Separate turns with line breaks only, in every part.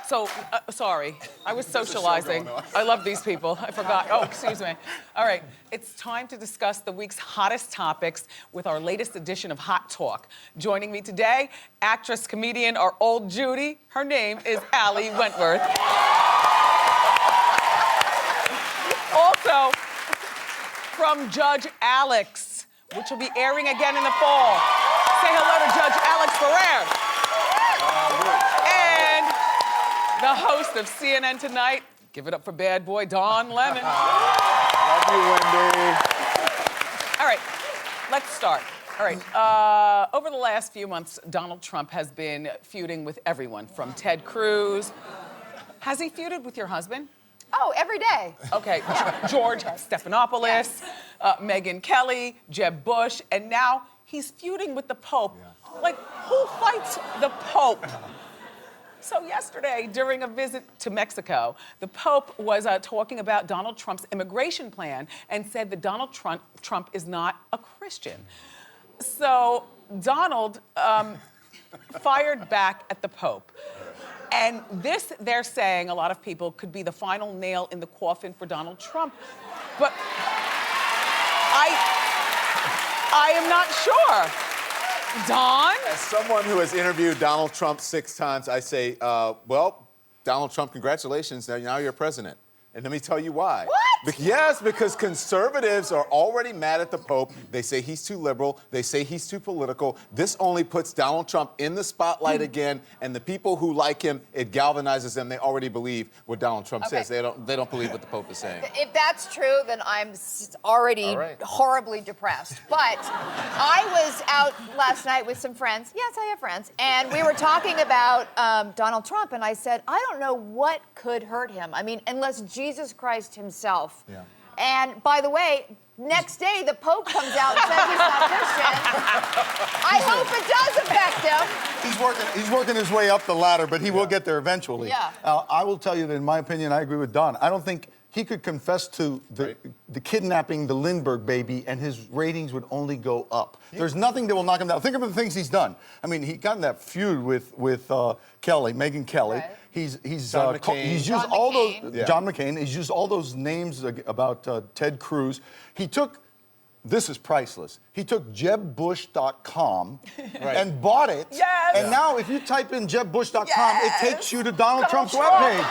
So, sorry, I was socializing. I love these people. I forgot. Oh, excuse me. All right, it's time to discuss the week's hottest topics with our latest edition of Hot Talk. Joining me today, actress, comedian, our old Judy. Her name is Allie Wentworth. Also, from Judge Alex, which will be airing again in the fall. Say hello to Judge Alex Ferrer. And the host of CNN Tonight, give it up for bad boy Don Lemon.
Love you, Wendy.
All right, let's start. All right, over the last few months, Donald Trump has been feuding with everyone, from Ted Cruz. Has he feuded with your husband?
Oh, every day.
Okay, George Stephanopoulos,
Yes.
Megyn Kelly, Jeb Bush, and now he's feuding with the Pope. Yeah. Like, who fights the Pope? So yesterday, during a visit to Mexico, the Pope was talking about Donald Trump's immigration plan and said that Donald Trump is not a Christian. So Donald fired back at the Pope. And this, they're saying, a lot of people, could be the final nail in the coffin for Donald Trump. But I am not sure. Don?
As someone who has interviewed Donald Trump 6 times, I say, well, Donald Trump, congratulations, now you're president. And let me tell you why.
What?
Yes, because conservatives are already mad at the Pope. They say he's too liberal. They say he's too political. This only puts Donald Trump in the spotlight again, and the people who like him, it galvanizes them. They already believe what Donald Trump says. They don't believe what the Pope is saying.
If that's true, then I'm already horribly depressed. But I was out last night with some friends. Yes, I have friends. And we were talking about Donald Trump, and I said, I don't know what could hurt him. I mean, unless Jesus Christ himself. Yeah. And by the way, next day the Pope comes out and says he's not Christian. I hope it does affect him.
He's working his way up the ladder, but he will get there eventually.
Yeah.
I will tell you that, in my opinion, I agree with Don. I don't think he could confess to the kidnapping the Lindbergh baby, and his ratings would only go up. Yeah. There's nothing that will knock him down. Think of the things he's done. I mean, he got in that feud with Kelly, Megyn Kelly.
Right.
He's used
John
McCain. He's used all those names about Ted Cruz. He took. This is priceless. He took JebBush.com and bought it.
Yes.
And now, if you type in JebBush.com, it takes you to Donald Trump's
Trump.
webpage.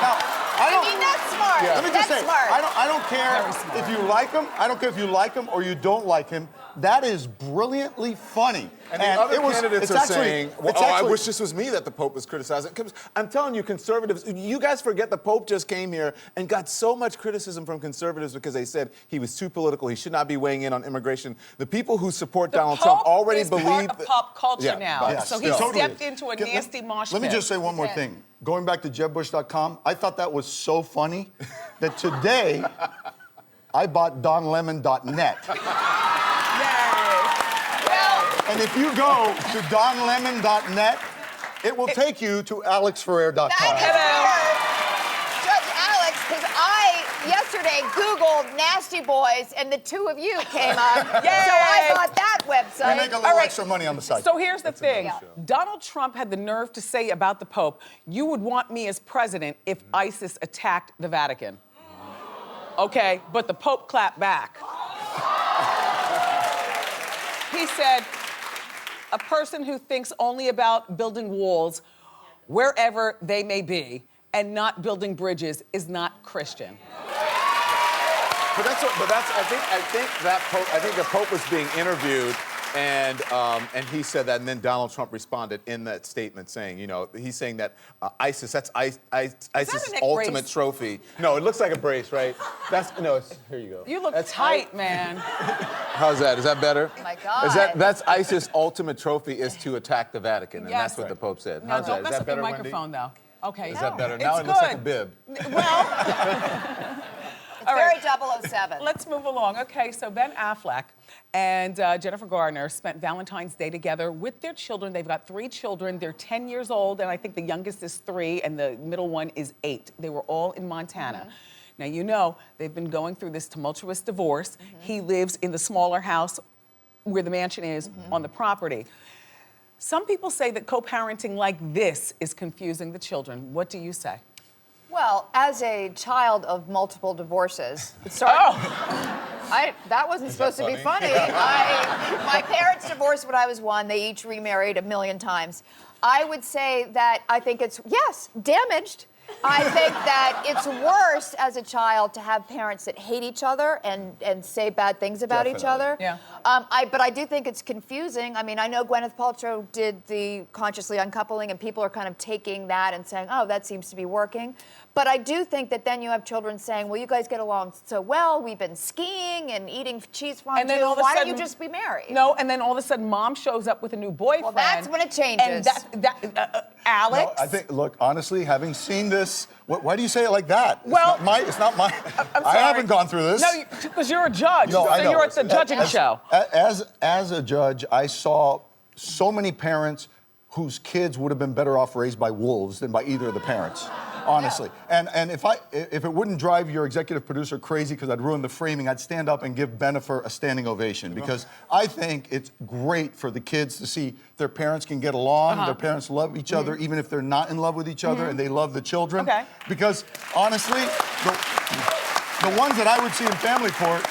Now,
I mean, that's smart.
Let me just say,
smart.
I don't care if you like him. I don't care if you like him or you don't like him. That is brilliantly funny.
And the other candidates are saying, I wish this was me that the Pope was criticizing. I'm telling you, conservatives, you guys forget the Pope just came here and got so much criticism from conservatives because they said he was too political, he should not be weighing in on immigration. The people who support Donald Trump already believe...
The Pope is part of pop culture now.
Yes,
so he stepped into a nasty mosh pit.
Let me just say one more thing. Going back to JebBush.com, I thought that was so funny that today I bought DonLemon.net. And if you go to DonLemon.net, it will take you to AlexFerrer.com.
Judge Alex, because I yesterday Googled Nasty Boys, and the two of you came up. So I bought that website.
We make a little extra money on the site.
So here's the thing. Donald Trump had the nerve to say about the Pope, you would want me as president if ISIS attacked the Vatican. Okay, but the Pope clapped back. He said, a person who thinks only about building walls wherever they may be and not building bridges is not Christian.
I think the Pope was being interviewed, and he said that, and then Donald Trump responded in that statement saying, he's saying that ISIS, that's ISIS's ultimate trophy. No, it looks like a brace, right? Here you go.
You look tight, man.
How's that? Is that better?
Oh my God.
That's ISIS' ultimate trophy is to attack the Vatican, and that's what the Pope said.
Now,
How's
don't
that?
mess
Is that
up your
better,
microphone,
Wendy?
though. Okay.
Is that better?
It's
Now it looks like a bib.
Well...
It's very 007.
Let's move along. Okay, so Ben Affleck and Jennifer Garner spent Valentine's Day together with their children. They've got 3 children. They're 10 years old, and I think the youngest is 3, and the middle one is 8. They were all in Montana. Now, you know, they've been going through this tumultuous divorce. He lives in the smaller house where the mansion is on the property. Some people say that co-parenting like this is confusing the children. What do you say?
Well, as a child of multiple divorces, sorry, that wasn't supposed to be funny. My parents divorced when I was 1. They each remarried 1,000,000 times. I would say that I think it's, yes, damaged. I think that it's worse as a child to have parents that hate each other and say bad things about each other.
Yeah.
But I do think it's confusing. I mean, I know Gwyneth Paltrow did the consciously uncoupling, and people are kind of taking that and saying, oh, that seems to be working. But I do think that then you have children saying, well, you guys get along so well. We've been skiing and eating cheese fondue.
And then all of a
Why
sudden,
don't you just be married?
No, and then all of a sudden, mom shows up with a new boyfriend.
Well, that's when it changes.
And Alex?
No, I think, look, honestly, having seen this, why do you say it like that?
Well,
it's not my.
I'm
I
sorry.
haven't gone through this.
No, because you're a judge.
No,
so
I know.
you're at the judging show.
As a judge, I saw so many parents whose kids would have been better off raised by wolves than by either of the parents. Honestly, and if it wouldn't drive your executive producer crazy because I'd ruin the framing, I'd stand up and give Bennifer a standing ovation because I think it's great for the kids to see their parents can get along, their parents love each other, even if they're not in love with each other, and they love the children.
Okay.
Because honestly, the ones that I would see in family court,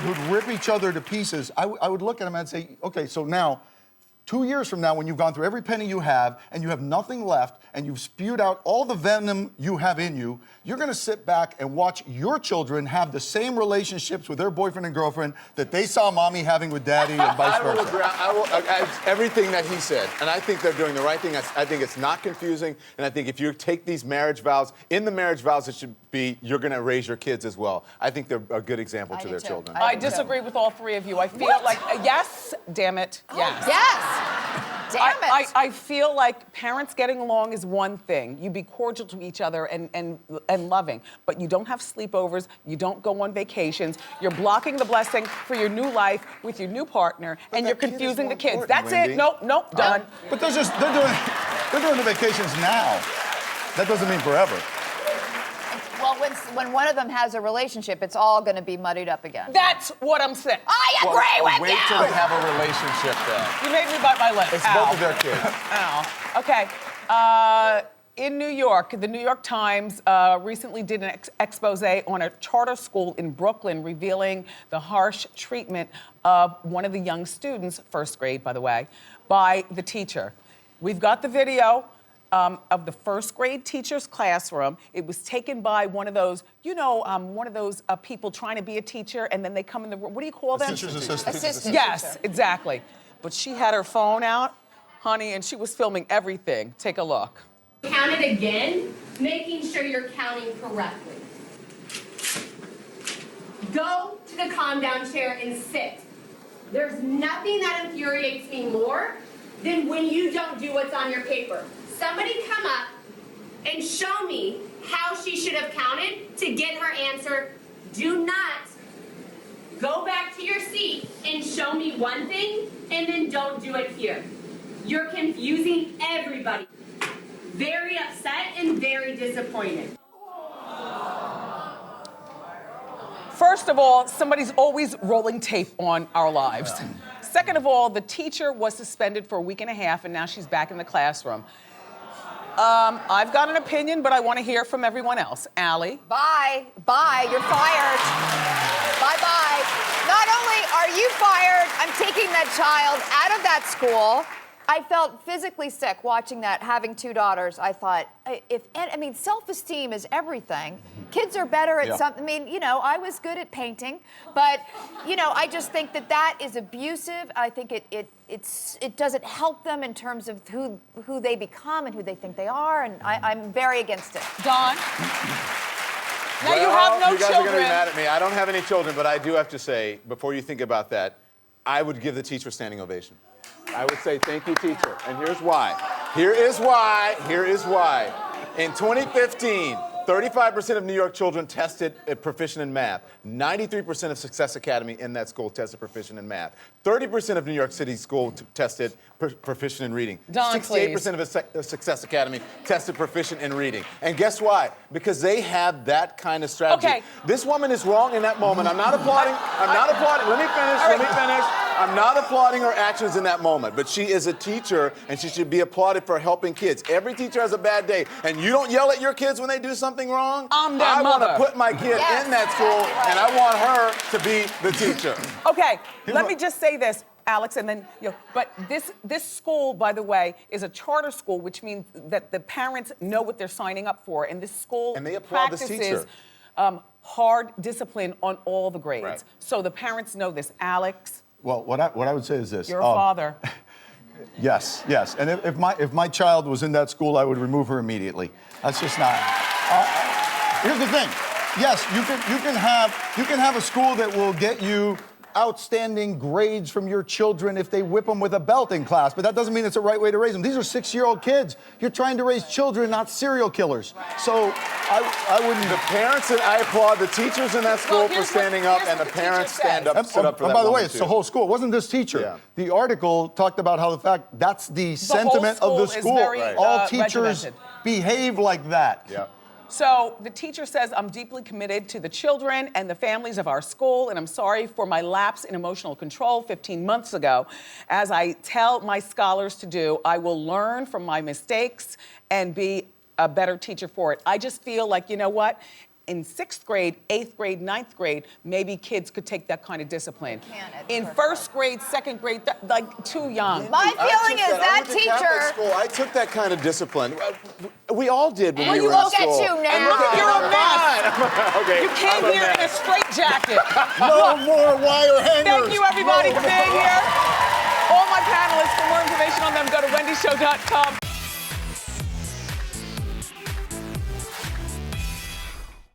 who'd rip each other to pieces, I would look at them and say, okay, so now, 2 years from now, when you've gone through every penny you have and you have nothing left and you've spewed out all the venom you have in you, you're going to sit back and watch your children have the same relationships with their boyfriend and girlfriend that they saw mommy having with daddy and vice
I will
versa.
agree. Everything that he said, and I think they're doing the right thing. I think it's not confusing, and I think if you take these marriage vows, in the marriage vows, it should be you're going to raise your kids as well. I think they're a good example to their children.
I disagree with all 3 of you. I feel like, yes, damn it, yes.
Yes. Damn it.
I feel like parents getting along is one thing. You be cordial to each other and loving, but you don't have sleepovers, you don't go on vacations, you're blocking the blessing for your new life with your new partner, and you're confusing the kids. That's
Wendy.
it. Nope, done.
But they're doing the vacations now. That doesn't mean forever.
Well, when one of them has a relationship, it's all going to be muddied up again.
That's what I'm saying.
I agree with
Wait
you.
till they have a relationship then.
You made me bite my lip.
It's
Ow.
both of their kids.
Ow. Okay. In New York, the New York Times recently did an expose on a charter school in Brooklyn revealing the harsh treatment of one of the young students, first grade, by the way, by the teacher. We've got the video of the first grade teacher's classroom. It was taken by one of those, people trying to be a teacher, and then they come in the room. What do you call them?
Teacher's assistant.
Assistant
Yes,
teacher.
exactly. But she had her phone out, honey, and she was filming everything. Take a look.
Count it again, making sure you're counting correctly. Go to the calm down chair and sit. There's nothing that infuriates me more than when you don't do what's on your paper. Somebody come up and show me how she should have counted to get her answer. Do not go back to your seat and show me one thing and then don't do it here. You're confusing everybody. Very upset and very disappointed.
First of all, somebody's always rolling tape on our lives. Second of all, the teacher was suspended for a week and a half, and now she's back in the classroom. I've got an opinion, but I want to hear from everyone else. Allie?
Bye. You're fired. Bye. Not only are you fired, I'm taking that child out of that school. I felt physically sick watching that, having 2 daughters. I thought, self-esteem is everything. Kids are better at something. I was good at painting, but, I just think that is abusive. I think it doesn't help them in terms of who they become and who they think they are, and I'm very against it.
Don? Now you have no
you guys
children.
are going to be mad at me. I don't have any children, but I do have to say, before you think about that, I would give the teacher a standing ovation. I would say, thank you, teacher. And here's why. Here is why. In 2015, 35% of New York children tested proficient in math. 93% of Success Academy in that school tested proficient in math. 30% of New York City school tested proficient in reading.
Don,
68% of Success Academy tested proficient in reading. And guess why? Because they have that kind of strategy.
Okay.
This woman is wrong in that moment. I'm not applauding. Let me finish. I'm not applauding her actions in that moment, but she is a teacher and she should be applauded for helping kids. Every teacher has a bad day, and you don't yell at your kids when they do something wrong.
I'm their
I want
mother.
to put my kid in that school, and I want her to be the teacher.
Okay, let me just say this, Alex, and then but this school, by the way, is a charter school, which means that the parents know what they're signing up for, and this school
And they applaud this
practices
teacher.
hard discipline on all the grades.
Right.
So the parents know this. Alex,
Well, what I would say is this.
you're a father.
Yes. And if my child was in that school, I would remove her immediately. That's just not. Here's the thing. Yes, you can have a school that will get you outstanding grades from your children if they whip them with a belt in class, but that doesn't mean it's the right way to raise them. These are 6-year-old kids. You're trying to raise children, not serial killers. So I wouldn't.
The parents, and I applaud the teachers in that school for standing up, and the parents stand up, stood up for that.
And by the way,
woman,
it's
too.
the whole school. It wasn't this teacher.
Yeah.
The article talked about how the fact that's the sentiment of the
school is
school.
very, Right.
All teachers
regimented.
behave like that.
Yeah.
So the teacher says, I'm deeply committed to the children and the families of our school, and I'm sorry for my lapse in emotional control 15 months ago. As I tell my scholars to do, I will learn from my mistakes and be a better teacher for it. I just feel like, you know what? In 6th grade, 8th grade, 9th grade, maybe kids could take that kind of discipline. In 1st grade, 2nd grade, like too young.
My feeling is
I
that
went to Catholic
teacher.
school. I took that kind of discipline. We all did when
And
we were in
look at
school.
you now.
And look at
You're a mess.
Okay,
You came
I'm a
here in a
mess.
straitjacket.
No more wire hangers.
Thank you, everybody, for being here. All my panelists, for more information on them, go to wendyshow.com.